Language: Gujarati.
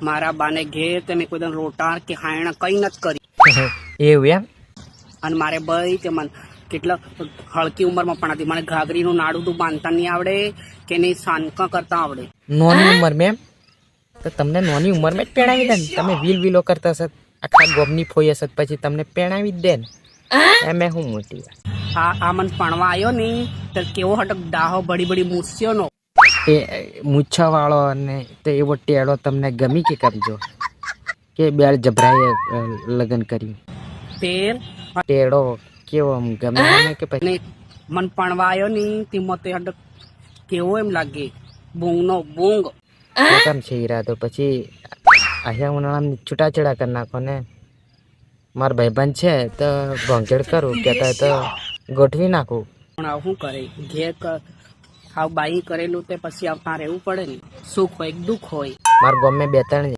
મારા બાને ઘેર તમે કોઈ દિન રોટા કે હાયણા કઈ નથી કરી. એવું એમ? અને મારે ભાઈ તે મને કેટલા હળકી ઉંમરમાં પણ હતી. મને ઘાઘરીનું નાડું તું બાંધતા નહીં આવડે કે નહીં સાનકા કરતા આવડે. નાની ઉંમર મેમ? તો તમને નાની ઉંમરમાં જ પેણાવી દે ને. તમે વીલો કરતા હશો, આખા ગોમની ફોઈ હશો, પછી તમને પેણાવી જ દે ને. એમ હું મોટી વાત. આ મને ભણવા આવ્યો ને તો કેવો હટક ડાહો બડી બડી મૂસ્યો નો એ મૂછા વાળો ને તો એવો ટેડો તમને ગમી કે કબજો કે બેળ જભરાએ લગ્ન કર્યું? તેર ટેડો કેવો આમ ગમે ને કે પછી ને મન ભણવા આવ્યો ને તેમાં તે હટક કેવો એમ લાગે બૂંગનો બૂંગ. કેમ છે ઈરાદો? પછી અહીંયા ઉનાળામાં છૂટાછેડા કરી નાખો ને. મારા ભાઈબંધ છે તો ભોંગેડ કરું કહેતા તો ગોઠવી નાખું. પણ આવું શું કરે ઘેર હાવ બાઈ કરેલું તે પછી આવતા રહેવું પડે ને. સુખ હોય કે દુઃખ હોય. મારા ગામમાં 2-3